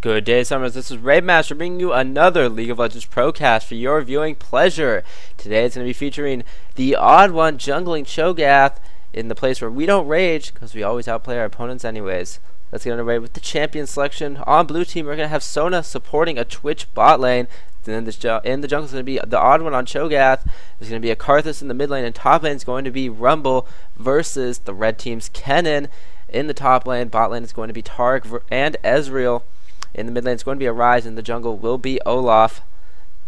Good day, Summers. This is Raabemaster bringing you another League of Legends Procast for your viewing pleasure. Today it's going to be featuring TheOddOne jungling Cho'gath in the place where we don't rage because we always outplay our opponents anyways. Let's get underway with the champion selection. On blue team, we're going to have Sona supporting a Twitch bot lane. Then in the jungle is going to be TheOddOne on Cho'gath. There's going to be a Karthus in the mid lane, and top lane is going to be Rumble versus the red team's Kennen. In the top lane, bot lane is going to be Taric and Ezreal. In the mid lane, it's going to be a Rise. In the jungle will be Olaf.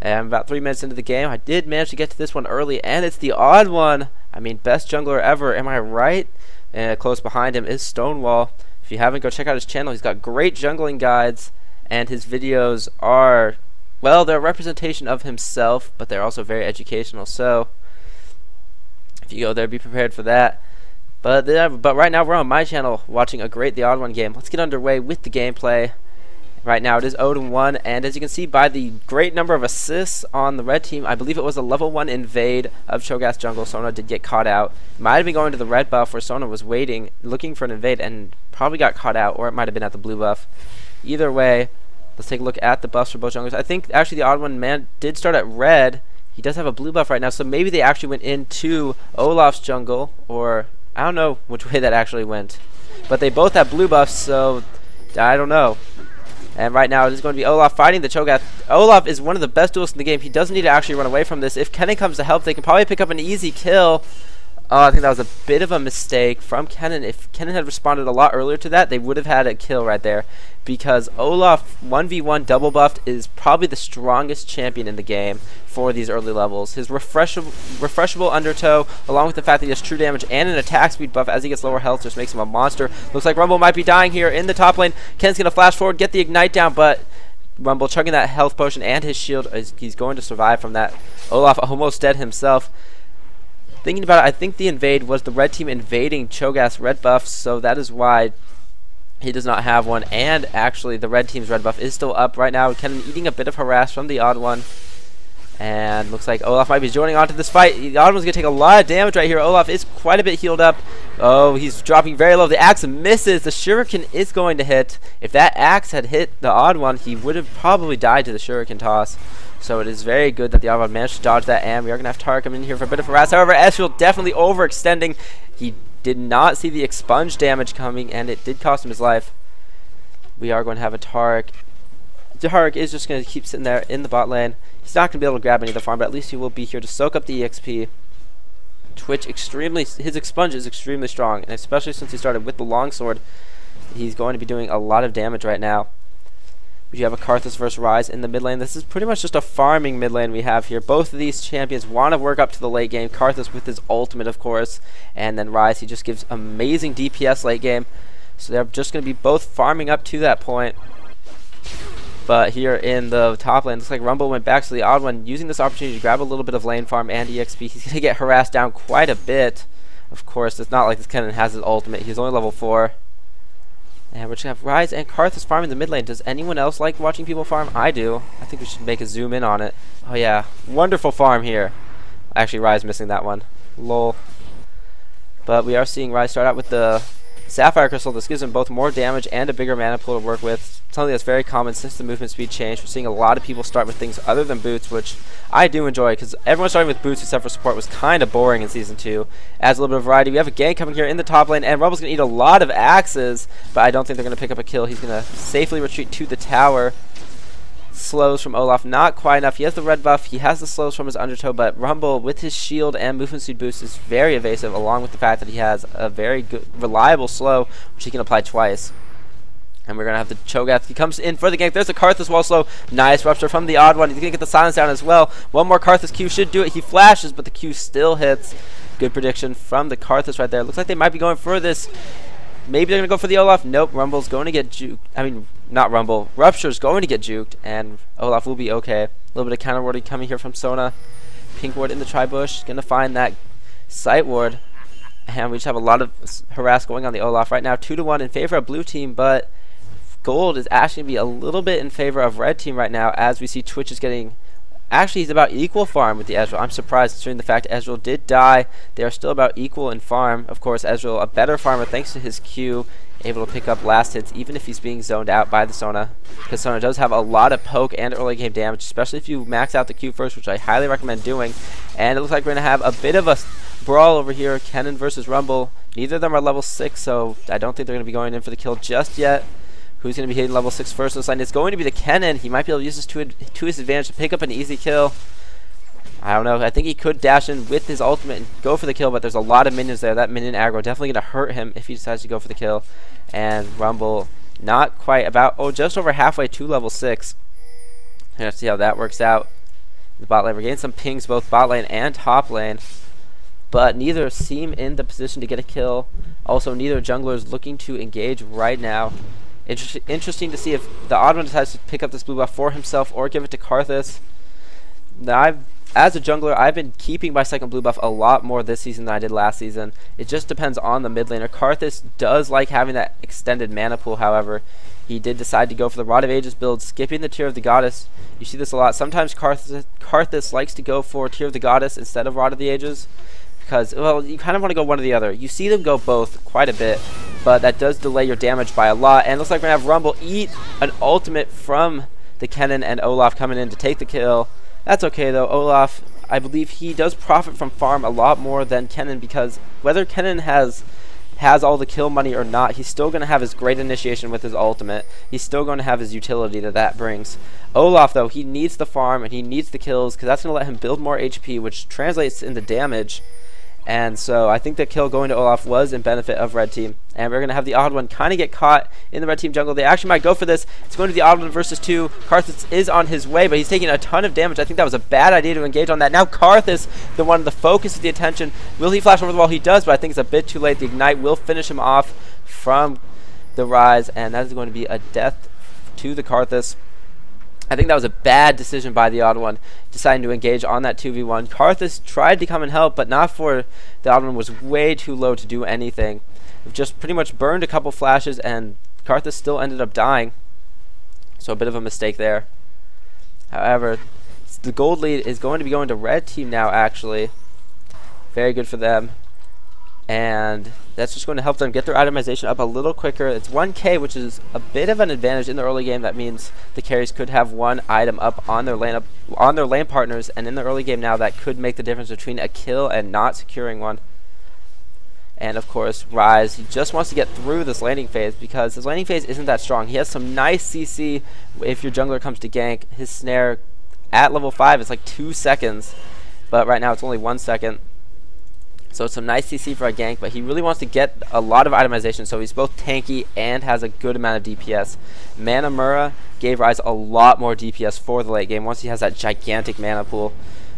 And about 3 minutes into the game, I did manage to get to this one early, and it's TheOddOne. I mean, best jungler ever, am I right? And close behind him is Stonewall. If you haven't, go check out his channel. He's got great jungling guides, and his videos are, well, they're a representation of himself, but they're also very educational. So, if you go there, be prepared for that. But right now, we're on my channel watching a great TheOddOne game. Let's get underway with the gameplay. Right now it is 0-1, and as you can see by the great number of assists on the red team, I believe it was a level 1 invade of Cho'gath jungle. Sona did get caught out. Might have been going to the red buff where Sona was waiting, looking for an invade, and probably got caught out, or it might have been at the blue buff. Either way, let's take a look at the buffs for both junglers. I think actually TheOddOne man did start at red. He does have a blue buff right now, so maybe they actually went into Olaf's jungle, or I don't know which way that actually went. But they both have blue buffs, so I don't know. And right now it is going to be Olaf fighting the Cho'gath. Olaf is one of the best duelists in the game. He doesn't need to actually run away from this. If Kennen comes to help, they can probably pick up an easy kill. I think that was a bit of a mistake from Kennen. If Kennen had responded a lot earlier to that, they would have had a kill right there. Because Olaf 1v1 double buffed is probably the strongest champion in the game for these early levels. His refreshable undertow, along with the fact that he has true damage and an attack speed buff as he gets lower health, just makes him a monster. Looks like Rumble might be dying here in the top lane. Ken's going to flash forward, get the ignite down, but Rumble chugging that health potion and his shield, he's going to survive from that. Olaf almost dead himself. Thinking about it, I think the invade was the red team invading Cho'gath's red buffs, so that is why he does not have one. And actually, the red team's red buff is still up right now. Kennen eating a bit of harass from TheOddOne. And looks like Olaf might be joining onto this fight. TheOddOne's going to take a lot of damage right here. Olaf is quite a bit healed up. Oh, he's dropping very low. The axe misses. The shuriken is going to hit. If that axe had hit TheOddOne, he would have probably died to the shuriken toss. So it is very good that TheOddOne managed to dodge that, and we are going to have Taric come in here for a bit of harass. However, Ezreal definitely overextending. He did not see the expunge damage coming, and it did cost him his life. We are going to have a Taric. Taric is just going to keep sitting there in the bot lane. He's not going to be able to grab any of the farm, but at least he will be here to soak up the EXP. Twitch his expunge is extremely strong, and especially since he started with the longsword, he's going to be doing a lot of damage right now. We have a Karthus versus Rise in the mid lane. This is pretty much just a farming mid lane we have here. Both of these champions want to work up to the late game. Karthus with his ultimate, of course, and then Rise, he just gives amazing DPS late game. So they're just going to be both farming up to that point. But here in the top lane, looks like Rumble went back to TheOddOne, using this opportunity to grab a little bit of lane farm and EXP. He's going to get harassed down quite a bit. Of course, it's not like this Kennen has his ultimate. He's only level 4. And we're just going to have Rise and Karthus farming the mid lane. Does anyone else like watching people farm? I do. I think we should make a zoom in on it. Oh yeah, wonderful farm here. Actually, Rise missing that one. Lol. But we are seeing Rise start out with the Sapphire Crystal. This gives him both more damage and a bigger mana pool to work with. Something that's very common since the movement speed change. We're seeing a lot of people start with things other than boots, which I do enjoy, because everyone starting with boots except for support was kind of boring in Season 2. Adds a little bit of variety. We have a gank coming here in the top lane, and Rumble's going to eat a lot of axes, but I don't think they're going to pick up a kill. He's going to safely retreat to the tower. Slows from Olaf, not quite enough. He has the red buff, he has the slows from his undertow, but Rumble with his shield and movement speed boost is very evasive, along with the fact that he has a very good, reliable slow, which he can apply twice. And we're going to have the Cho'gath. He comes in for the gank. There's a Karthus wall slow. Nice rupture from TheOddOne. He's going to get the silence down as well. One more Karthus Q should do it. He flashes, but the Q still hits. Good prediction from the Karthus right there. Looks like they might be going for this. Maybe they're going to go for the Olaf. Nope, Rumble's going to get juked. I mean, not Rumble. Rupture's going to get juked, and Olaf will be okay. A little bit of counter warding coming here from Sona. Pink ward in the tri-bush. Going to find that sight ward. And we just have a lot of harass going on the Olaf right now. 2-1 in favor of blue team, but gold is actually going to be a little bit in favor of red team right now, as we see Twitch is getting Actually, he's about equal farm with the Ezreal. I'm surprised considering the fact Ezreal did die. They are still about equal in farm. Of course, Ezreal a better farmer thanks to his Q able to pick up last hits even if he's being zoned out by the Sona, because Sona does have a lot of poke and early game damage, especially if you max out the Q first, which I highly recommend doing. And it looks like we're going to have a bit of a brawl over here, Kennen versus Rumble. Neither of them are level 6, so I don't think they're going to be going in for the kill just yet. Who's going to be hitting level 6 first on this line? It's going to be the Kennen. He might be able to use this to his advantage to pick up an easy kill. I don't know. I think he could dash in with his ultimate and go for the kill, but there's a lot of minions there. That minion aggro definitely going to hurt him if he decides to go for the kill. And Rumble not quite about, just over halfway to level 6. We're going to see how that works out. The bot lane, we're getting some pings both bot lane and top lane, but neither seem in the position to get a kill. Also, neither jungler is looking to engage right now. Interesting to see if the TheOddOne decides to pick up this blue buff for himself or give it to Karthus. Now, as a jungler, I've been keeping my second blue buff a lot more this season than I did last season. It just depends on the mid laner. Karthus does like having that extended mana pool, however. He did decide to go for the Rod of Ages build, skipping the Tear of the Goddess. You see this a lot. Sometimes Karthus likes to go for Tear of the Goddess instead of Rod of the Ages, because, well, you kind of want to go one or the other. You see them go both quite a bit, but that does delay your damage by a lot. And it looks like we're going to have Rumble eat an ultimate from the Kennen and Olaf coming in to take the kill. That's okay though. Olaf, I believe he does profit from farm a lot more than Kennen, because whether Kennen has all the kill money or not, he's still going to have his great initiation with his ultimate. He's still going to have his utility that brings. Olaf though, he needs the farm and he needs the kills, because that's going to let him build more HP, which translates into damage. And so I think the kill going to Olaf was in benefit of red team. And we're going to have the TheOddOne kind of get caught in the red team jungle. They actually might go for this. It's going to the TheOddOne versus 2. Karthus is on his way, but he's taking a ton of damage. I think that was a bad idea to engage on that. Now Karthus, the focus of the attention. Will he flash over the wall? He does, but I think it's a bit too late. The Ignite will finish him off from the Rise, and that is going to be a death to the Karthus. I think that was a bad decision by the TheOddOne, deciding to engage on that 2v1. Karthus tried to come and help, but not for the TheOddOne, was way too low to do anything. Just pretty much burned a couple flashes, and Karthus still ended up dying. So a bit of a mistake there. However, the gold lead is going to be going to red team now, actually. Very good for them. And that's just going to help them get their itemization up a little quicker. It's 1k, which is a bit of an advantage in the early game. That means the carries could have one item up on their lane partners, and in the early game now, that could make the difference between a kill and not securing one. And of course, Rise, he just wants to get through this laning phase, because his laning phase isn't that strong. He has some nice CC if your jungler comes to gank. His snare at level 5 is like 2 seconds, but right now it's only 1 second. So it's some nice CC for a gank, but he really wants to get a lot of itemization, so he's both tanky and has a good amount of DPS. Mana Mura gave Rise a lot more DPS for the late game once he has that gigantic mana pool.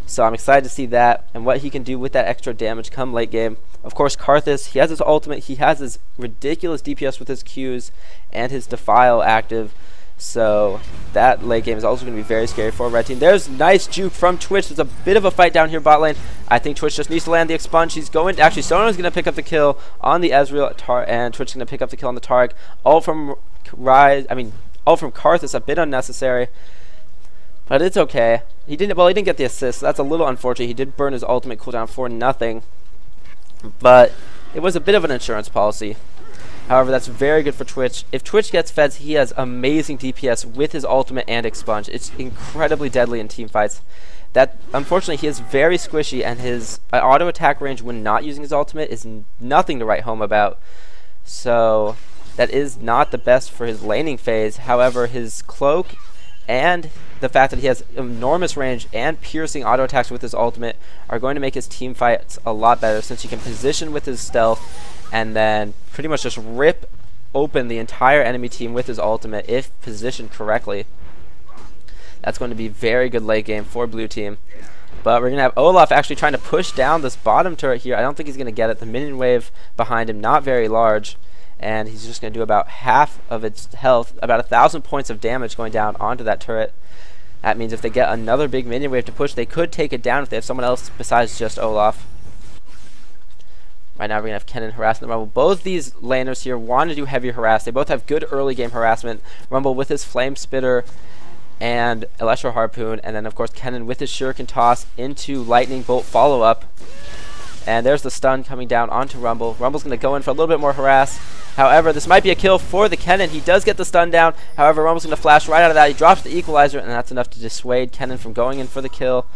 So I'm excited to see that and what he can do with that extra damage come late game. Of course, Karthus, he has his ultimate, he has his ridiculous DPS with his Qs and his Defile active. So that late game is also going to be very scary for red team. There's nice juke from Twitch. There's a bit of a fight down here bot lane. I think Twitch just needs to land the expunge. He's going to, actually, Sona's going to pick up the kill on the Ezreal, and Twitch is going to pick up the kill on the Targ. All from Karthus, a bit unnecessary. But it's okay. He didn't get the assist, so that's a little unfortunate. He did burn his ultimate cooldown for nothing. But it was a bit of an insurance policy. However, that's very good for Twitch. If Twitch gets feds, he has amazing DPS with his ultimate and expunge. It's incredibly deadly in team fights. That, unfortunately, he is very squishy, and his auto attack range when not using his ultimate is nothing to write home about. So that is not the best for his laning phase. However, his cloak and the fact that he has enormous range and piercing auto attacks with his ultimate are going to make his team fights a lot better, since he can position with his stealth and then pretty much just rip open the entire enemy team with his ultimate if positioned correctly. That's going to be very good late game for blue team. But we're going to have Olaf actually trying to push down this bottom turret here. I don't think he's going to get it. The minion wave behind him, not very large. And he's just going to do about half of its health, about 1,000 points of damage going down onto that turret. That means if they get another big minion wave to push, they could take it down if they have someone else besides just Olaf. Right now we're going to have Kennen harassing the Rumble. Both these laners here want to do heavy harass. They both have good early game harassment. Rumble with his Flame Spitter and Electro Harpoon, and then of course Kennen with his Shuriken Toss into Lightning Bolt follow-up. And there's the stun coming down onto Rumble. Rumble's going to go in for a little bit more harass. However, this might be a kill for the Kennen. He does get the stun down. However, Rumble's going to flash right out of that. He drops the equalizer, and that's enough to dissuade Kennen from going in for the kill.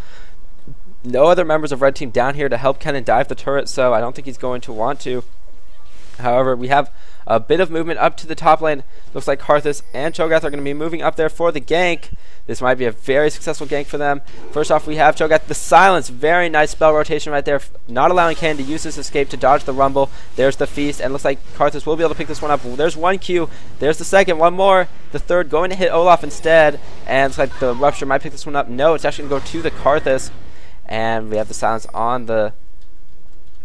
No other members of Red Team down here to help Kennen dive the turret, so I don't think he's going to want to. However, we have a bit of movement up to the top lane. Looks like Karthus and Cho'gath are going to be moving up there for the gank. This might be a very successful gank for them. First off, we have Cho'gath. The silence. Very nice spell rotation right there. Not allowing Kennen to use his escape to dodge the Rumble. There's the feast. And looks like Karthus will be able to pick this one up. There's one Q. There's the second. One more. The third going to hit Olaf instead. And looks like the Rupture might pick this one up. No, it's actually going to go to the Karthus. And we have the silence on the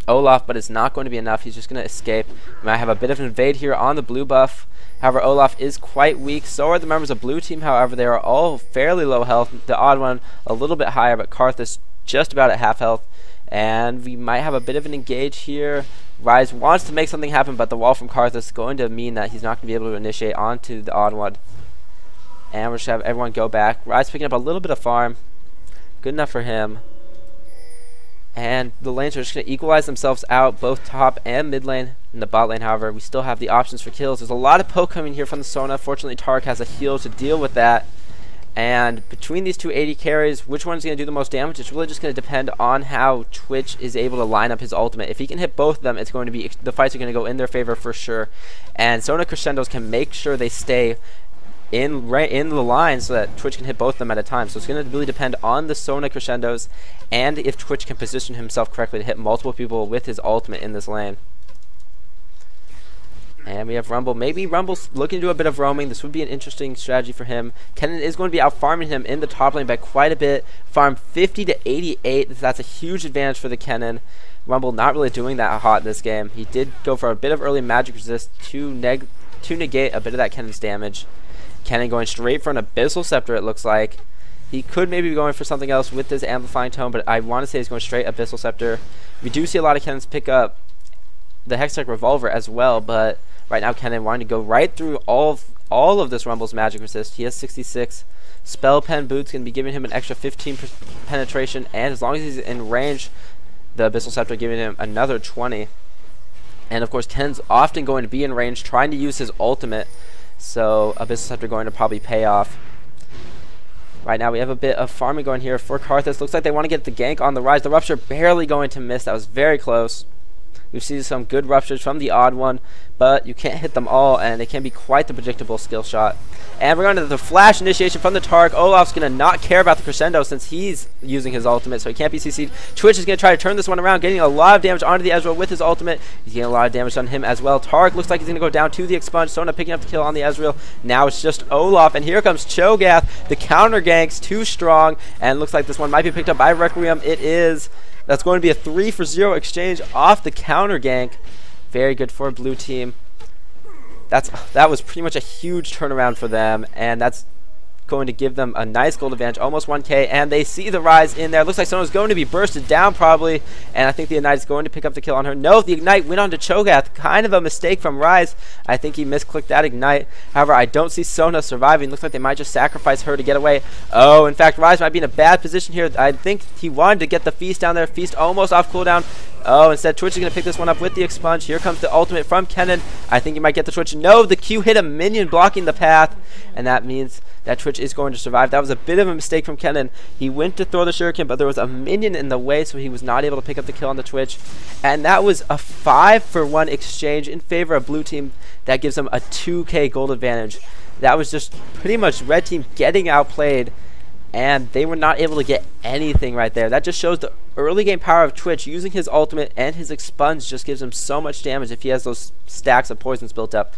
Olaf, but it's not going to be enough. He's just going to escape. We might have a bit of an invade here on the blue buff. However, Olaf is quite weak. So are the members of blue team. However, they are all fairly low health. The odd one a little bit higher, but Karthus just about at half health. And we might have a bit of an engage here. Rise wants to make something happen, but the wall from Karthus is going to mean that he's not going to be able to initiate onto the odd one. And we're just going to have everyone go back. Rise picking up a little bit of farm. Good enough for him. And the lanes are just going to equalize themselves out, both top and mid lane. In the bot lane, however, we still have the options for kills. There's a lot of poke coming here from the Sona. Fortunately, Tark has a heal to deal with that. And between these two 80 carries, which one's going to do the most damage? It's really just going to depend on how Twitch is able to line up his ultimate. If he can hit both of them, it's going to be the fights are going to go in their favor for sure. And Sona Crescendos can make sure they stay in the line so that Twitch can hit both of them at a time. So it's going to really depend on the Sona Crescendos and if Twitch can position himself correctly to hit multiple people with his ultimate in this lane. And we have Rumble. Maybe Rumble's looking to do a bit of roaming. This would be an interesting strategy for him. Kennen is going to be out farming him in the top lane by quite a bit. Farm 50 to 88. That's a huge advantage for the Kennen. Rumble not really doing that hot in this game. He did go for a bit of early magic resist to negate a bit of that Kennen's damage. Kennen going straight for an Abyssal Scepter, it looks like. He could maybe be going for something else with this Amplifying Tome, but I want to say he's going straight Abyssal Scepter. We do see a lot of Kennens pick up the Hextech Revolver as well, but right now Kennen wanting to go right through all of this Rumble's magic resist. He has 66. Spell Pen Boots can be giving him an extra 15 penetration, and as long as he's in range, the Abyssal Scepter giving him another 20. And of course, Kennen's often going to be in range, trying to use his ultimate. So Abyssal Scepter going to probably pay off. Right now we have a bit of farming going here for Karthus. Looks like they want to get the gank on the Rise. The Rupture barely going to miss. That was very close. We've seen some good Ruptures from the odd one, but you can't hit them all, and it can be quite the predictable skill shot. And we're going to the flash initiation from the Tark. Olaf's going to not care about the Crescendo since he's using his ultimate, so he can't be CC'd. Twitch is going to try to turn this one around, getting a lot of damage onto the Ezreal with his ultimate. He's getting a lot of damage on him as well. Tark looks like he's going to go down to the Expunge. Sona picking up the kill on the Ezreal. Now it's just Olaf, and here comes Cho'gath. The counter gank's too strong, and looks like this one might be picked up by Requiem. It is. That's going to be a 3-for-0 exchange off the counter gank. Very good for blue team. That was pretty much a huge turnaround for them, and that's going to give them a nice gold advantage, almost 1k, and they see the Rise in there. Looks like someone's going to be bursted down probably, and I think the Ignite is going to pick up the kill on her. No, the Ignite went on to Cho'gath. Kind of a mistake from Rise. I think he misclicked that Ignite. However, I don't see Sona surviving. Looks like they might just sacrifice her to get away. Oh, in fact, Rise might be in a bad position here. I think he wanted to get the Feast down there. Feast almost off cooldown. Oh, instead Twitch is going to pick this one up with the Expunge. Here comes the ultimate from Kennen. I think he might get the Twitch. No, the Q hit a minion blocking the path, and that means that Twitch is going to survive. That was a bit of a mistake from Kennen. He went to throw the shuriken, but there was a minion in the way, so he was not able to pick up the kill on the Twitch. And that was a 5-for-1 exchange in favor of blue team. That gives them a 2k gold advantage. That was just pretty much red team getting outplayed, and they were not able to get anything right there. That just shows the early game power of Twitch. Using his ultimate and his Expunge just gives him so much damage if he has those stacks of poisons built up.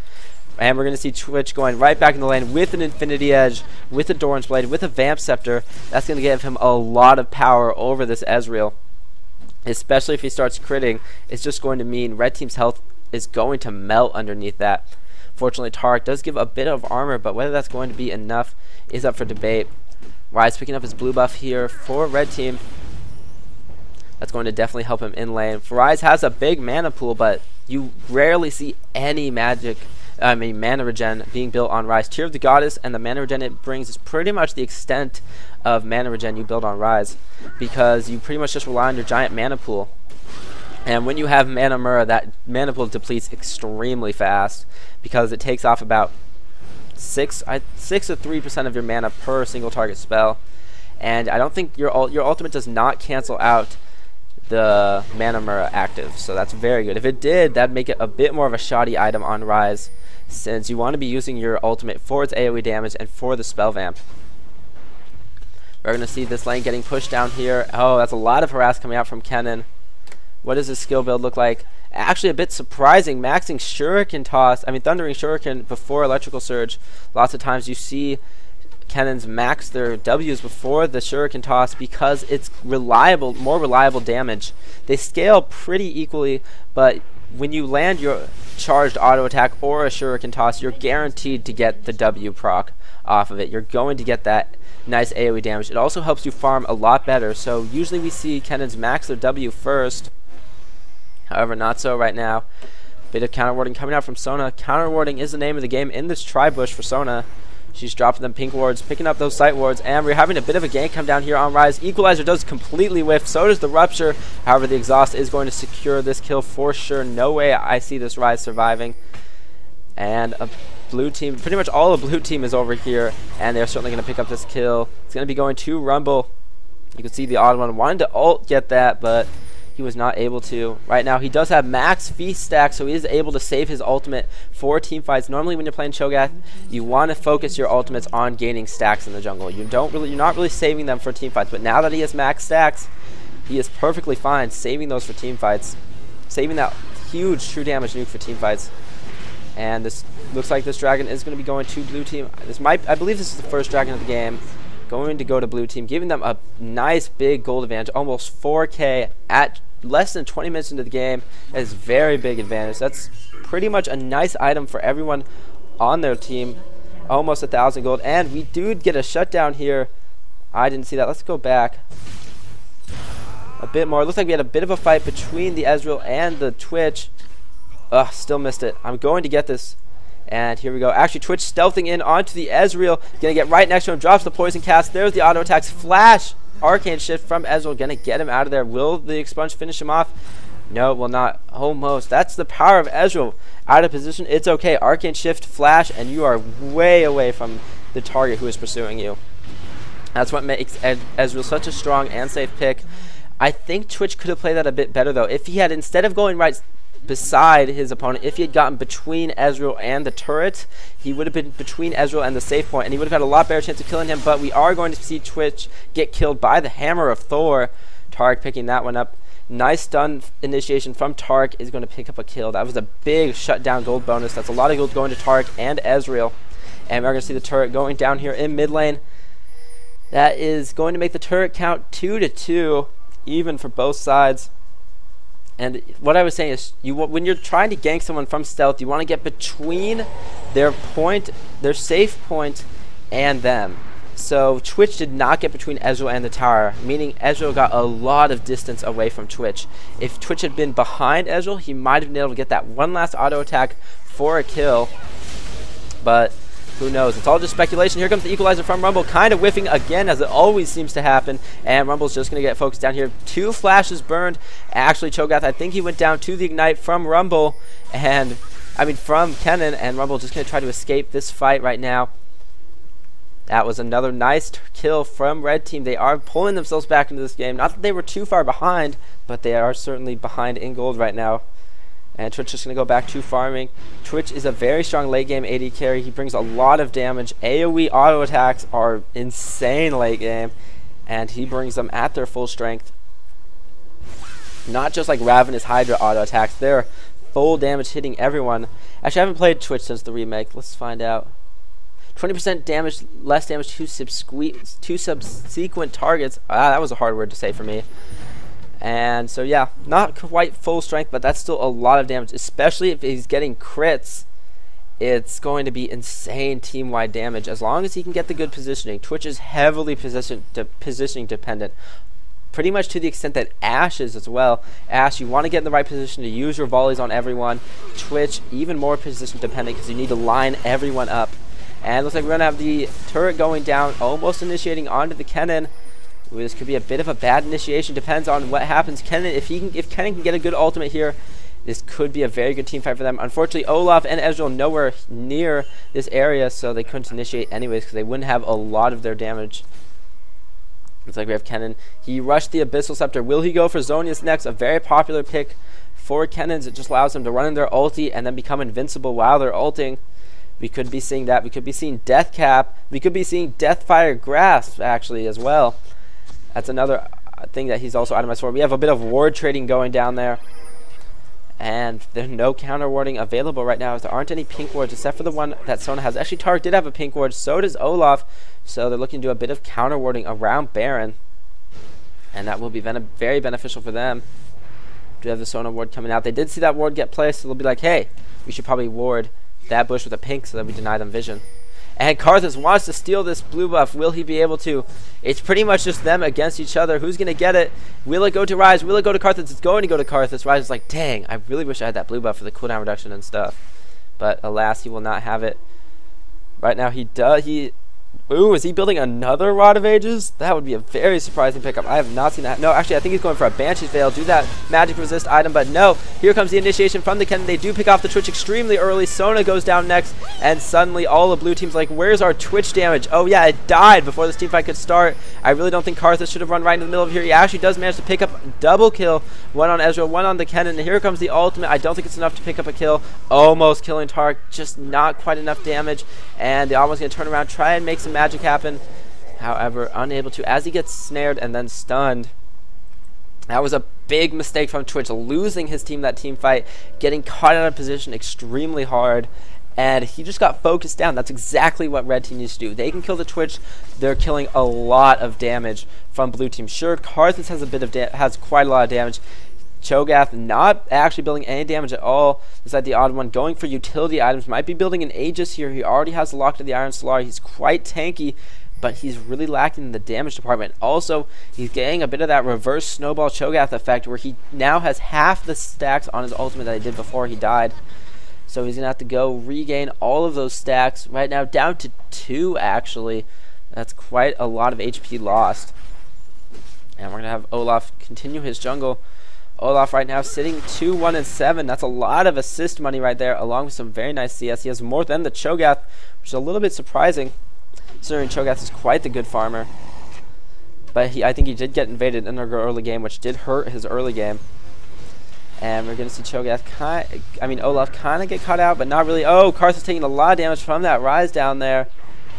And we're going to see Twitch going right back in the lane with an Infinity Edge, with a Doran's Blade, with a Vamp Scepter. That's going to give him a lot of power over this Ezreal. Especially if he starts critting, it's just going to mean red team's health is going to melt underneath that. Fortunately, Tarek does give a bit of armor, but whether that's going to be enough is up for debate. Rise picking up his blue buff here for red team. That's going to definitely help him in lane. Rise has a big mana pool, but you rarely see any mana regen being built on Rise. Tear of the Goddess and the mana regen it brings is pretty much the extent of mana regen you build on Rise, because you pretty much just rely on your giant mana pool. And when you have Mana Mura, that mana pool depletes extremely fast because it takes off about 6 or 3% of your mana per single target spell. And I don't think your ultimate does not cancel out the Mana Mura active, so that's very good. If it did, that'd make it a bit more of a shoddy item on Rise, since you want to be using your ultimate for its AoE damage and for the spell vamp. We're going to see this lane getting pushed down here. Oh, that's a lot of harass coming out from Kennen. What does his skill build look like? Actually a bit surprising, maxing Thundering Shuriken before Electrical Surge. Lots of times you see Kennens max their W's before the Shuriken toss because it's reliable, more reliable damage. They scale pretty equally, but when you land your charged auto attack or a Shuriken toss, you're guaranteed to get the W proc off of it. You're going to get that nice AoE damage. It also helps you farm a lot better, so usually we see Kennens max their W first. However, not so right now. Bit of counter warding coming out from Sona. Counter warding is the name of the game in this tri-bush for Sona. She's dropping them pink wards, picking up those sight wards, and we're having a bit of a gank come down here on Rise. Equalizer does completely whiff, so does the Rupture. However, the Exhaust is going to secure this kill for sure. No way I see this Rise surviving. And a blue team, pretty much all the blue team is over here, and they're certainly going to pick up this kill. It's going to be going to Rumble. You can see the TheOddOne wanted to ult get that, but he was not able to. Right now, he does have max feast stack, so he is able to save his ultimate for team fights. Normally, when you're playing Cho'gath, you want to focus your ultimates on gaining stacks in the jungle. You're not really saving them for team fights. But now that he has max stacks, he is perfectly fine saving those for team fights, saving that huge true damage nuke for team fights. And this looks like this dragon is going to be going to blue team. I believe this is the first dragon of the game. Going to go to blue team, giving them a nice big gold advantage, almost 4K at less than 20 minutes into the game. That is very big advantage. That's pretty much a nice item for everyone on their team. Almost 1,000 gold, and we do get a shutdown here. I didn't see that. Let's go back a bit more. It looks like we had a bit of a fight between the Ezreal and the Twitch. Ugh, still missed it. I'm going to get this. And here we go. Actually, Twitch stealthing in onto the Ezreal. Gonna get right next to him. Drops the poison cast. There's the auto attacks. Flash. Arcane shift from Ezreal. Gonna get him out of there. Will the expunge finish him off? No, it will not. Almost. That's the power of Ezreal. Out of position. It's okay. Arcane shift, flash, and you are way away from the target who is pursuing you. That's what makes Ezreal such a strong and safe pick. I think Twitch could have played that a bit better, though. If he had, instead of going right beside his opponent, if he had gotten between Ezreal and the turret, he would have been between Ezreal and the save point, and he would have had a lot better chance of killing him. But we are going to see Twitch get killed by the Hammer of Thor. Tark picking that one up. Nice stun initiation from Tark is going to pick up a kill. That was a big shutdown gold bonus. That's a lot of gold going to Tark and Ezreal. And we're going to see the turret going down here in mid lane. That is going to make the turret count 2-2, even for both sides. And what I was saying is, when you're trying to gank someone from stealth, you want to get between their safe point, and them. So Twitch did not get between Ezreal and the tower, meaning Ezreal got a lot of distance away from Twitch. If Twitch had been behind Ezreal, he might have been able to get that one last auto attack for a kill. But who knows? It's all just speculation. Here comes the equalizer from Rumble, kind of whiffing again, as it always seems to happen. And Rumble's just going to get focused down here. 2 flashes burned. Actually, Cho'gath, I think he went down to the ignite from Rumble, and from Kennen, and Rumble just going to try to escape this fight right now. That was another nice kill from Red Team. They are pulling themselves back into this game. Not that they were too far behind, but they are certainly behind in gold right now. And Twitch is going to go back to farming. Twitch is a very strong late game AD carry. He brings a lot of damage. AoE auto attacks are insane late game, and he brings them at their full strength. Not just like Ravenous Hydra auto attacks. They're full damage hitting everyone. Actually, I haven't played Twitch since the remake. Let's find out. 20% damage, less damage to subsequent targets. That was a hard word to say for me. And so yeah, not quite full strength, but that's still a lot of damage, especially if he's getting crits. It's going to be insane team-wide damage as long as he can get the good positioning. Twitch is heavily positioning dependent, pretty much to the extent that Ashe is as well. Ashe, you want to get in the right position to use your volleys on everyone. Twitch, even more position dependent because you need to line everyone up. And it looks like we're going to have the turret going down, almost initiating onto the Kennen. Ooh, this could be a bit of a bad initiation. Depends on what happens. If Kennen can get a good ultimate here, this could be a very good team fight for them. Unfortunately, Olaf and Ezreal nowhere near this area, so they couldn't initiate anyways because they wouldn't have a lot of their damage. Looks like we have Kennen. He rushed the Abyssal Scepter. Will he go for Zhonya's next? A very popular pick for Kennen's. It just allows them to run in their ulti and then become invincible while they're ulting. We could be seeing that. We could be seeing Death Cap. We could be seeing Deathfire Grasp, actually, as well. That's another thing that he's also itemized for. We have a bit of ward trading going down there. And there's no counter warding available right now, as there aren't any pink wards except for the one that Sona has. Actually, Tark did have a pink ward, so does Olaf. So they're looking to do a bit of counter warding around Baron. And that will be very beneficial for them. Do have the Sona ward coming out. They did see that ward get placed, so they'll be like, hey, we should probably ward that bush with a pink so that we deny them vision. And Karthus wants to steal this blue buff. Will he be able to? It's pretty much just them against each other. Who's going to get it? Will it go to Ryze? Will it go to Karthus? It's going to go to Karthus. Ryze is like, dang, I really wish I had that blue buff for the cooldown reduction and stuff. But alas, he will not have it. Right now he does. Ooh, is he building another Rod of Ages? That would be a very surprising pickup. I have not seen that. No, actually, I think he's going for a Banshee's Veil. Do that magic resist item, but no. Here comes the initiation from the Kennen. They do pick off the Twitch extremely early. Sona goes down next, and suddenly all the blue team's like, where's our Twitch damage? Oh, yeah, it died before this team fight could start. I really don't think Karthus should have run right into the middle of here. He actually does manage to pick up a double kill. One on Ezreal, one on the Kennen, and here comes the ultimate. I don't think it's enough to pick up a kill. Almost killing Tark, just not quite enough damage, and they're almost going to turn around, try and make some magic happen. However, unable to, as he gets snared and then stunned. That was a big mistake from Twitch, losing his team that team fight, getting caught out of position extremely hard, and he just got focused down. That's exactly what red team needs to do. They can kill the Twitch. They're killing a lot of damage from blue team. Sure, Karthus has quite a lot of damage. Cho'gath not actually building any damage at all. Beside TheOddOne going for utility items. Might be building an Aegis here. He already has the lock to the Iron Solar. He's quite tanky, but he's really lacking in the damage department. Also, he's getting a bit of that reverse snowball Cho'gath effect where he now has half the stacks on his ultimate that he did before he died. So he's going to have to go regain all of those stacks. Right now down to 2 actually. That's quite a lot of HP lost. And we're going to have Olaf continue his jungle. Olaf right now sitting 2-1-7. That's a lot of assist money right there, along with some very nice CS. He has more than the Cho'gath, which is a little bit surprising, considering Cho'gath is quite the good farmer. But I think he did get invaded in the early game, which did hurt his early game. And we're going to see Cho'gath, Olaf kind of get caught out, but not really. Oh, Karthus taking a lot of damage from that Ryze down there.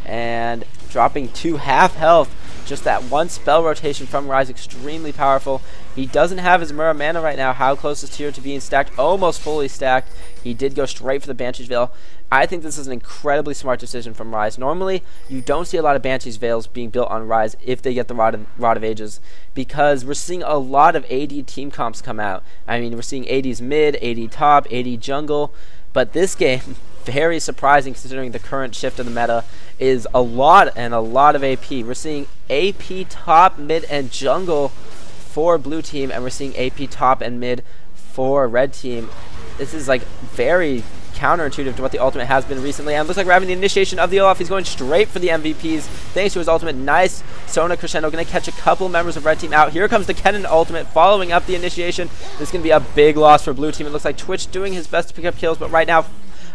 And dropping to half health. Just that one spell rotation from Ryze, extremely powerful. He doesn't have his Mura mana right now. How close is Tier to being stacked? Almost fully stacked. He did go straight for the Banshee's Veil. I think this is an incredibly smart decision from Ryze. Normally, you don't see a lot of Banshee's Veils being built on Ryze if they get the Rod of Ages, because we're seeing a lot of AD team comps come out. I mean, we're seeing AD's mid, AD top, AD jungle, but this game, very surprising considering the current shift of the meta, is a lot of AP. We're seeing AP top, mid, and jungle for blue team, and we're seeing AP top and mid for red team. This is like very counterintuitive to what the ultimate has been recently, and it looks like we're having the initiation of the Olaf. He's going straight for the MVPs thanks to his ultimate. Nice Sona crescendo, going to catch a couple members of red team out. Here comes the Kennen ultimate following up the initiation. This is going to be a big loss for blue team. It looks like Twitch doing his best to pick up kills, but right now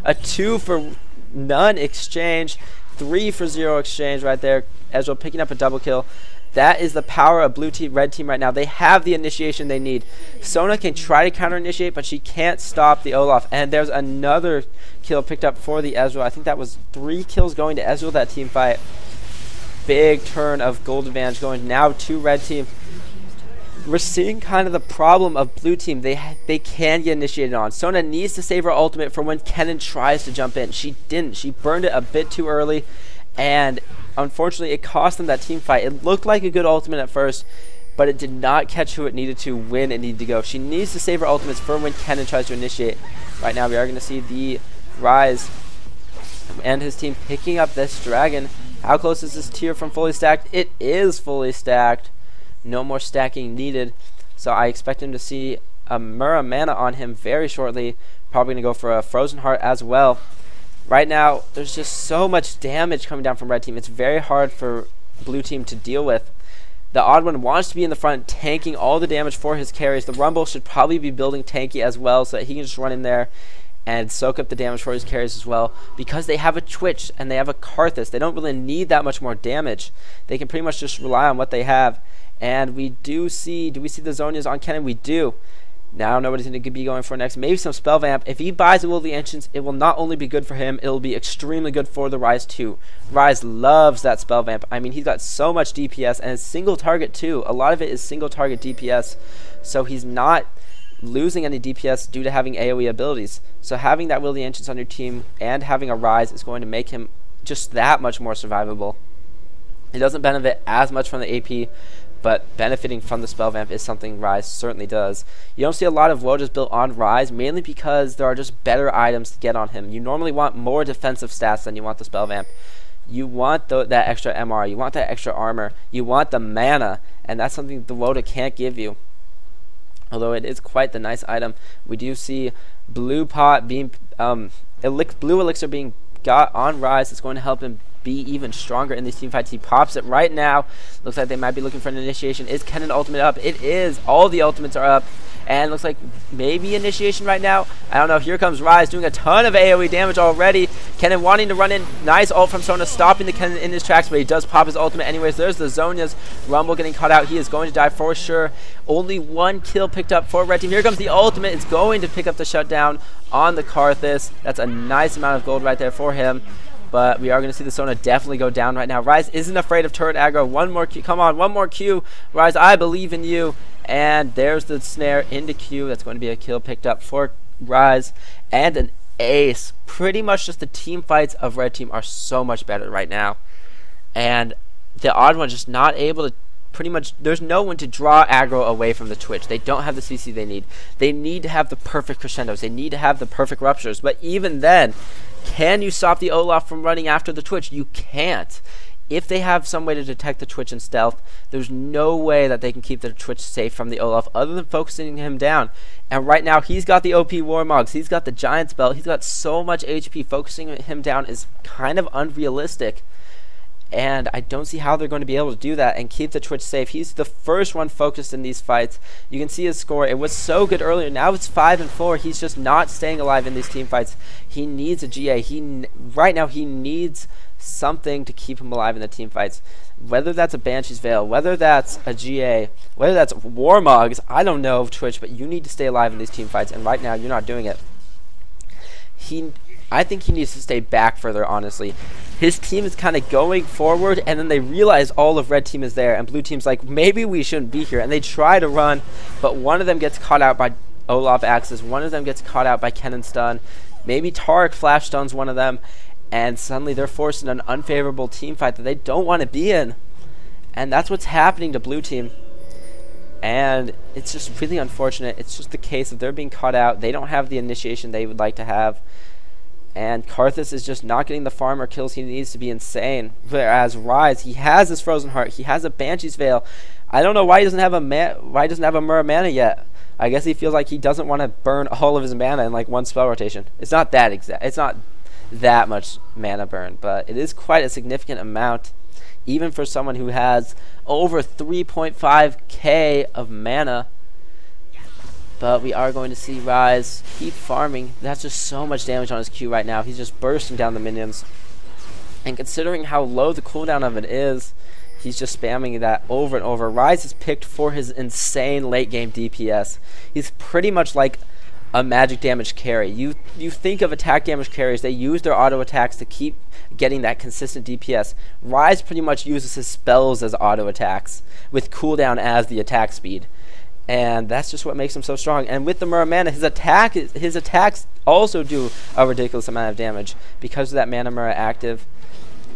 a 2-for-none exchange, 3-for-0 exchange right there. Ezreal picking up a double kill. That is the power of blue team, red team right now. They have the initiation they need. Sona can try to counter initiate, but she can't stop the Olaf. And there's another kill picked up for the Ezreal. I think that was 3 kills going to Ezreal that team fight. Big turn of gold advantage going now to red team. We're seeing kind of the problem of blue team. They can get initiated on. Sona needs to save her ultimate for when Kennen tries to jump in. She didn't. She burned it a bit too early, and unfortunately it cost them that team fight. It looked like a good ultimate at first, but it did not catch who it needed to when it needed to go. She needs to save her ultimates for when Kennen tries to initiate. Right now we are going to see the Ryze and his team picking up this dragon. How close is this tier from fully stacked? It is fully stacked. No more stacking needed. So I expect him to see a Mura mana on him very shortly. Probably going to go for a Frozen Heart as well. Right now, there's just so much damage coming down from red team. It's very hard for blue team to deal with. The Odd One wants to be in the front, tanking all the damage for his carries. The Rumble should probably be building tanky as well, so that he can just run in there and soak up the damage for his carries as well. Because they have a Twitch and they have a Karthus, they don't really need that much more damage. They can pretty much just rely on what they have. And we do we see the Zhonya's on Kennen? We do. Now I don't know what he's going to be going for next. Maybe some Spell Vamp. If he buys a Will of the Ancients, it will not only be good for him, it will be extremely good for the Ryze too. Ryze loves that Spell Vamp. I mean, he's got so much DPS, and it's single target too. A lot of it is single target DPS, so he's not losing any DPS due to having AoE abilities. So having that Will of the Ancients on your team and having a Ryze is going to make him just that much more survivable. It doesn't benefit as much from the AP, but benefiting from the Spell Vamp is something Ryze certainly does. You don't see a lot of Wojas built on Ryze, mainly because there are just better items to get on him. You normally want more defensive stats than you want the Spell Vamp. You want that extra MR, you want that extra armor, you want the mana, and that's something the Woja can't give you. Although it is quite the nice item. We do see Blue Pot being, Blue Elixir being got on Ryze. It's going to help him be even stronger in these team fights. He pops it right now. Looks like they might be looking for an initiation. Is Kennen ultimate up? It is. All the ultimates are up. And looks like maybe initiation right now. I don't know. Here comes Ryze doing a ton of AoE damage already. Kennen wanting to run in. Nice ult from Sona, stopping the Kennen in his tracks, but he does pop his ultimate anyways. There's the Zhonya's Rumble getting caught out. He is going to die for sure. Only one kill picked up for red team. Here comes the ultimate. It's going to pick up the shutdown on the Karthus. That's a nice amount of gold right there for him. But we are going to see the Sona definitely go down right now. Ryze isn't afraid of turret aggro. One more Q. Come on, one more Q. Ryze, I believe in you. And there's the snare into Q. That's going to be a kill picked up for Ryze. And an ace. Pretty much just the team fights of red team are so much better right now. And the Odd One just not able to pretty much, there's no one to draw aggro away from the Twitch. They don't have the CC they need. They need to have the perfect crescendos. They need to have the perfect ruptures. But even then, can you stop the Olaf from running after the Twitch? You can't. If they have some way to detect the Twitch in stealth, there's no way that they can keep the Twitch safe from the Olaf other than focusing him down. And right now, he's got the OP Warmogs. He's got the Giant Spell. He's got so much HP. Focusing him down is kind of unrealistic. And I don't see how they're going to be able to do that and keep the Twitch safe. He's the first one focused in these fights. You can see his score. It was so good earlier. Now it's 5-4. He's just not staying alive in these team fights. He needs a GA. Right now he needs something to keep him alive in the team fights. Whether that's a Banshee's Veil, whether that's a GA, whether that's Warmogs, I don't know, Twitch, but you need to stay alive in these team fights. And right now you're not doing it. I think he needs to stay back further, honestly. His team is kind of going forward, and then they realize all of red team is there, and blue team's like, maybe we shouldn't be here. And they try to run, but one of them gets caught out by Olaf Axis. One of them gets caught out by Kennen Stun. Maybe Taric Flash Stuns one of them, and suddenly they're forced in an unfavorable team fight that they don't want to be in. And that's what's happening to blue team. And it's just really unfortunate. It's just the case of they're being caught out. They don't have the initiation they would like to have. And Karthus is just not getting the farmer kills he needs to be insane. Whereas Ryze, he has his Frozen Heart, he has a Banshee's Veil. I don't know why he doesn't have a Mura mana yet. I guess he feels like he doesn't want to burn all of his mana in like one spell rotation. It's not that exact. It's not that much mana burn, but it is quite a significant amount, even for someone who has over 3.5k of mana. But we are going to see Ryze keep farming. That's just so much damage on his Q right now. He's just bursting down the minions. And considering how low the cooldown of it is, he's just spamming that over and over. Ryze is picked for his insane late game DPS. He's pretty much like a magic damage carry. You think of attack damage carries, they use their auto attacks to keep getting that consistent DPS. Ryze pretty much uses his spells as auto attacks, with cooldown as the attack speed. And that's just what makes him so strong. And with the Mura mana, his attacks also do a ridiculous amount of damage because of that mana Mura active.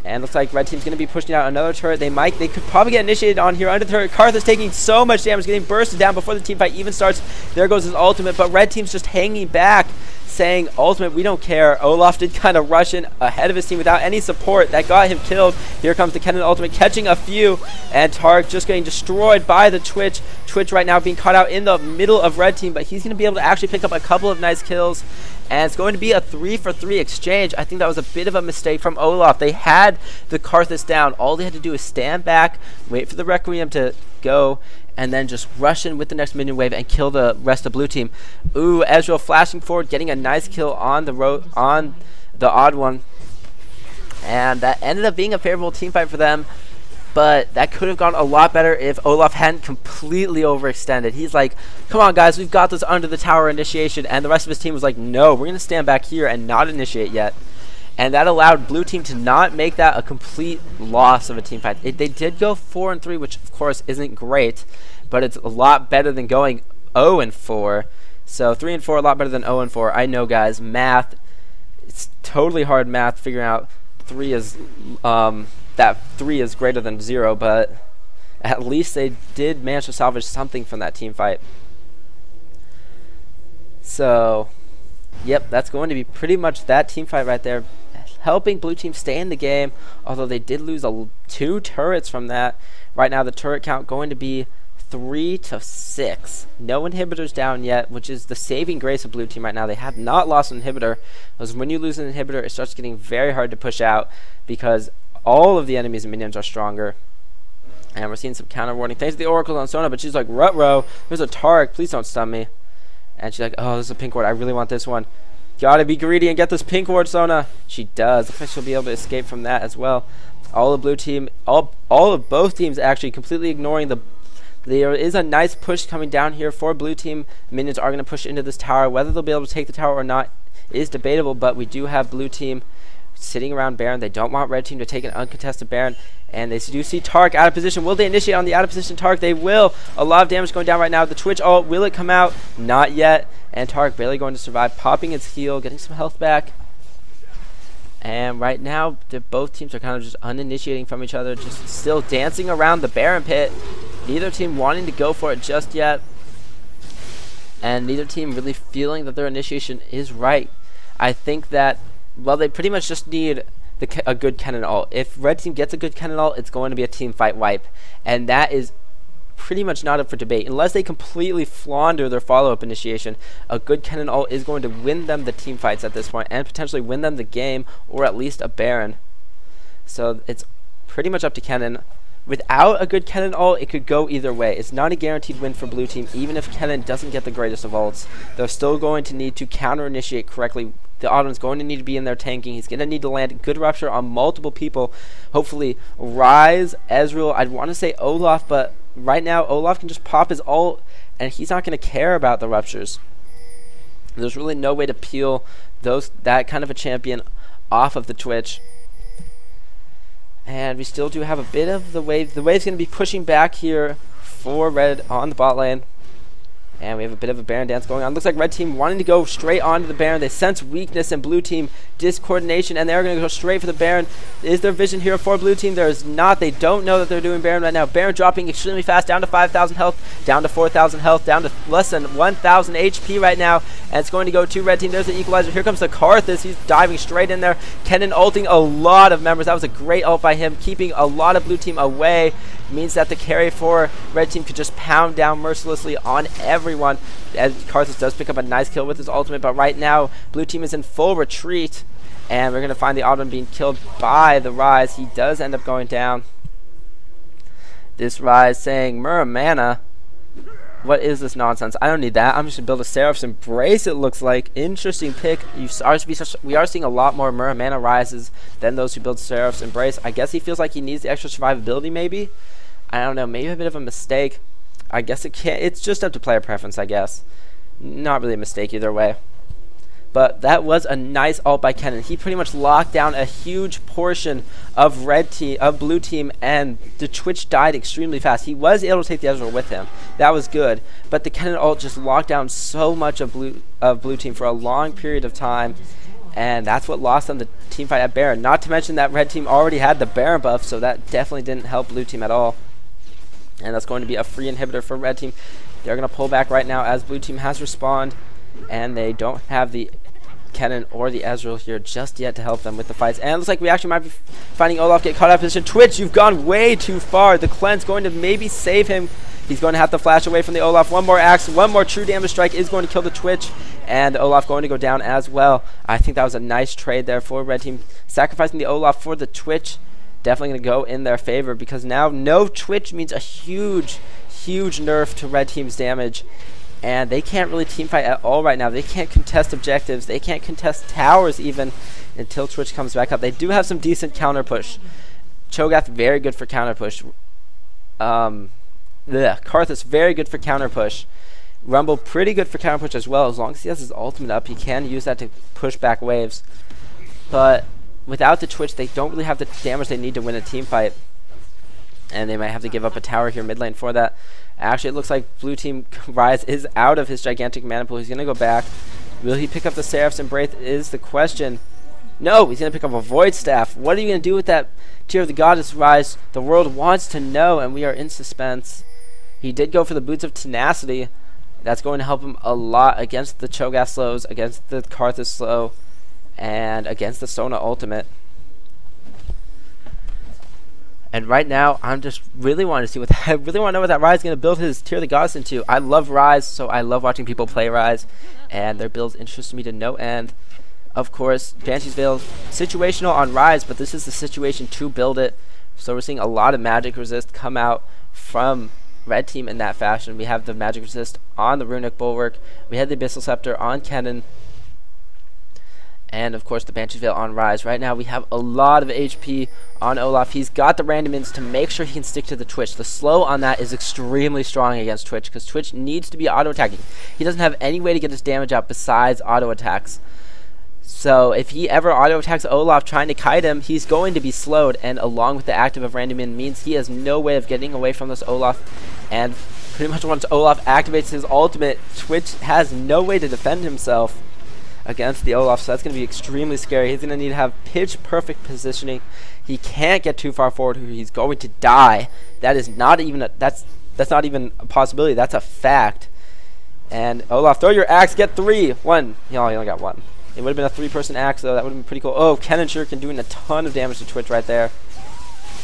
And looks like red team's going to be pushing out another turret. They could probably get initiated on here under the turret. Karthus taking so much damage, getting bursted down before the team fight even starts. There goes his ultimate, but red team's just hanging back. saying, ultimate, we don't care. Olaf did kind of rush in ahead of his team without any support. That got him killed. Here comes the Kennen ultimate, catching a few. And Tark just getting destroyed by the Twitch. Twitch right now being caught out in the middle of red team, but he's going to be able to actually pick up a couple of nice kills. And it's going to be a 3-for-3 exchange. I think that was a bit of a mistake from Olaf. They had the Karthus down. All they had to do is stand back, wait for the Requiem to go, and then just rush in with the next minion wave and kill the rest of blue team. Ooh, Ezreal flashing forward, getting a nice kill on the TheOddOne. And that ended up being a favorable team fight for them. But that could have gone a lot better if Olaf hadn't completely overextended. He's like, come on guys, we've got this under the tower initiation. And the rest of his team was like, no, we're going to stand back here and not initiate yet. And that allowed blue team to not make that a complete loss of a team fight. They did go 4-3, which of course isn't great. But it's a lot better than going 0-4. So 3-4, a lot better than 0-4. I know guys, math, it's totally hard math figuring out 3 is... that 3 is greater than 0, but at least they did manage to salvage something from that team fight. So, yep, that's going to be pretty much that team fight right there, helping blue team stay in the game, although they did lose 2 turrets from that. Right now the turret count going to be 3-6. No inhibitors down yet, which is the saving grace of blue team right now. They have not lost an inhibitor, because when you lose an inhibitor, it starts getting very hard to push out, because all of the enemies and minions are stronger. And we're seeing some counter warning. Thanks to the Oracle on Sona, but she's like, Rutro, there's a Tark, please don't stun me. And she's like, oh, this is a pink ward, I really want this one. Gotta be greedy and get this pink ward, Sona. She does. Looks like she'll be able to escape from that as well. All of blue team, all of both teams actually completely ignoring the... There is a nice push coming down here for blue team. Minions are going to push into this tower. Whether they'll be able to take the tower or not is debatable, but we do have blue team sitting around Baron. They don't want red team to take an uncontested Baron, and they do see Tark out of position. Will they initiate on the out of position Tark? They will. A lot of damage going down right now. The Twitch ult, will it come out? Not yet. And Tark barely going to survive, popping his heal, getting some health back. And right now both teams are kind of just uninitiating from each other, just still dancing around the Baron pit. Neither team wanting to go for it just yet, and neither team really feeling that their initiation is right. I think that, well, they pretty much just need a good Kennen ult. If red team gets a good Kennen ult, it's going to be a team fight wipe. And that is pretty much not up for debate. Unless they completely flounder their follow-up initiation, a good Kennen ult is going to win them the team fights at this point, and potentially win them the game, or at least a Baron. So it's pretty much up to Kennen. Without a good Kennen ult, it could go either way. It's not a guaranteed win for blue team, even if Kennen doesn't get the greatest of ults. They're still going to need to counter-initiate correctly. TheOddOne's going to need to be in there tanking. He's going to need to land good rupture on multiple people. Hopefully, Ryze, Ezreal, I'd want to say Olaf, but right now, Olaf can just pop his ult, and he's not going to care about the ruptures. There's really no way to peel that kind of a champion off of the Twitch. And we still do have a bit of the wave. The wave's going to be pushing back here for red on the bot lane. And we have a bit of a Baron dance going on. Looks like red team wanting to go straight onto the Baron. They sense weakness in blue team discoordination, and they're going to go straight for the Baron. Is there vision here for blue team? There is not. They don't know that they're doing Baron right now. Baron dropping extremely fast, down to 5,000 health, down to 4,000 health, down to less than 1,000 HP right now. And it's going to go to red team. There's the equalizer. Here comes the Karthus. He's diving straight in there. Kennen ulting a lot of members. That was a great ult by him, keeping a lot of blue team away. Means that the carry for red team could just pound down mercilessly on everyone. As Karthus does pick up a nice kill with his ultimate, but right now blue team is in full retreat, and we're going to find the TheOddOne being killed by the Ryze. He does end up going down. This Ryze saying, Mura mana, what is this nonsense? I don't need that. I'm just going to build a Seraph's Embrace, it looks like. Interesting pick. We are seeing a lot more Mura mana Ryzes than those who build Seraph's Embrace. I guess he feels like he needs the extra survivability, maybe. I don't know, maybe a bit of a mistake. I guess it's just up to player preference, I guess. Not really a mistake either way. But that was a nice ult by Kennen. He pretty much locked down a huge portion of blue team, and the Twitch died extremely fast. He was able to take the Ezreal with him. That was good. But the Kennen ult just locked down so much of blue team for a long period of time. And that's what lost them the team fight at Baron. Not to mention that red team already had the Baron buff, so that definitely didn't help blue team at all. And that's going to be a free inhibitor for red team. They're going to pull back right now as blue team has respawned, and they don't have the Kennen or the Ezreal here just yet to help them with the fights. And it looks like we actually might be finding Olaf get caught out of position. Twitch, you've gone way too far. The cleanse going to maybe save him. He's going to have to flash away from the Olaf. One more axe, one more true damage strike is going to kill the Twitch. And Olaf going to go down as well. I think that was a nice trade there for red team. Sacrificing the Olaf for the Twitch. Definitely going to go in their favor, because now no Twitch means a huge nerf to red team's damage. And they can't really team fight at all right now. They can't contest objectives. They can't contest towers even until Twitch comes back up. They do have some decent counter push. Cho'gath, very good for counter push. Karthus, very good for counter push. Rumble, pretty good for counter push as well. As long as he has his ultimate up, he can use that to push back waves. But without the Twitch, they don't really have the damage they need to win a team fight. And they might have to give up a tower here mid lane for that. Actually, it looks like blue team Ryze is out of his gigantic mana pool. He's going to go back. Will he pick up the Seraph's Embrace is the question. No, he's going to pick up a Void Staff. What are you going to do with that Tear of the Goddess, Ryze? The world wants to know, and we are in suspense. He did go for the Boots of Tenacity. That's going to help him a lot against the Cho'gath slows, against the Karthus slow, and against the Sona ultimate. And right now, I'm just really wanting to see what I really want to know what that Ryze is going to build his Tear of the Goddess into. I love Ryze, so I love watching people play Ryze, and their builds interest me to no end. Of course, Banshee's Veil situational on Ryze, but this is the situation to build it. So we're seeing a lot of magic resist come out from red team in that fashion. We have the magic resist on the Runic Bulwark. We had the Abyssal Scepter on Kennen. And of course the Banshee's Veil on Ryze. Right now we have a lot of HP on Olaf. He's got the random ins to make sure he can stick to the Twitch. The slow on that is extremely strong against Twitch, because Twitch needs to be auto attacking. He doesn't have any way to get his damage out besides auto attacks. So if he ever auto attacks Olaf trying to kite him, he's going to be slowed, and along with the active of random in means he has no way of getting away from this Olaf. And pretty much once Olaf activates his ultimate, Twitch has no way to defend himself against the Olaf, so that's going to be extremely scary. He's going to need to have pitch perfect positioning. He can't get too far forward, or he's going to die. That is not even a, that's not even a possibility. That's a fact. And Olaf, throw your axe, get 3. 1. He only got 1. It would have been a 3-person axe, though. That would have been pretty cool. Oh, Kennen sure can doing a ton of damage to Twitch right there.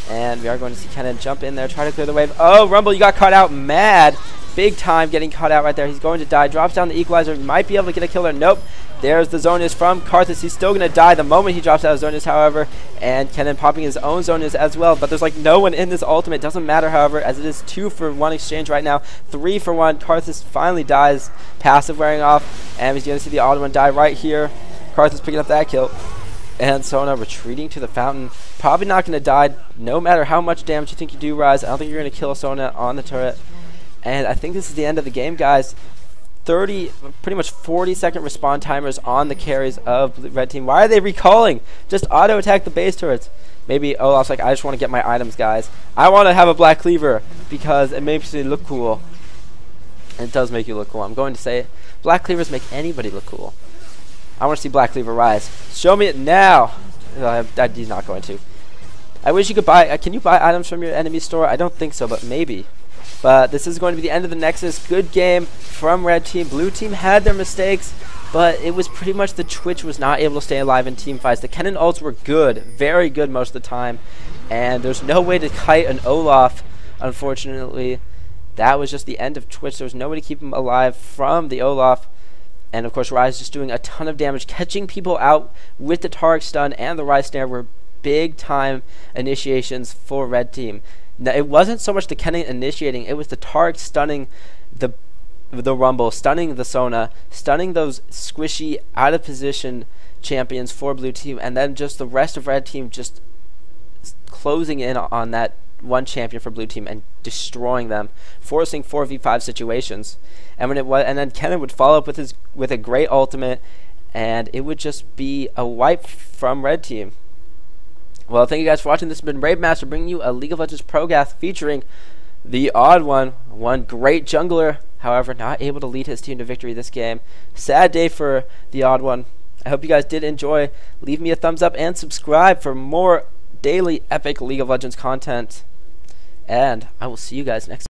And we are going to see Kennen jump in there, try to clear the wave. Oh, Rumble, you got caught out mad. Big time getting caught out right there. He's going to die. Drops down the equalizer. Might be able to get a killer. Nope. There's the Zonius from Karthus. He's still going to die the moment he drops out of Zonius, however. And Kennen popping his own Zonius as well. But there's like no one in this ultimate. Doesn't matter, however, as it is 2-for-1 exchange right now. 3-for-1. Karthus finally dies. Passive wearing off. And he's going to see the TheOddOne die right here. Karthus picking up that kill. And Sona retreating to the fountain. Probably not going to die no matter how much damage you think you do, Ryze. I don't think you're going to kill Sona on the turret. And I think this is the end of the game, guys. pretty much 40-second respawn timers on the carries of red team. Why are they recalling? Just auto attack the base turrets. Maybe Olaf's like, I just want to get my items, guys. I want to have a black cleaver because it makes me look cool. And it does make you look cool. I'm going to say it. Black cleavers make anybody look cool. I want to see black cleaver rise. Show me it now. He's not going to. I wish you could buy. Can you buy items from your enemy store? I don't think so, but maybe. But this is going to be the end of the Nexus. Good game from red team. Blue team had their mistakes, but it was pretty much the Twitch was not able to stay alive in team fights. The Kennen ults were good, very good most of the time, and there's no way to kite an Olaf, unfortunately. That was just the end of Twitch. There was no way to keep him alive from the Olaf. And of course, Ryze just doing a ton of damage, catching people out with the Taric stun and the Ryze snare were big time initiations for red team. Now, it wasn't so much the Kennen initiating, it was the Taric stunning the Rumble, stunning the Sona, stunning those squishy, out of position champions for blue team, and then just the rest of red team just closing in on that one champion for blue team and destroying them, forcing 4v5 situations. And when and then Kennen would follow up with a great ultimate, and it would just be a wipe from red team. Well, thank you guys for watching. This has been Raabemaster bringing you a League of Legends Procast featuring TheOddOne, one great jungler, however, not able to lead his team to victory this game. Sad day for TheOddOne. I hope you guys did enjoy. Leave me a thumbs up and subscribe for more daily epic League of Legends content. And I will see you guys next time.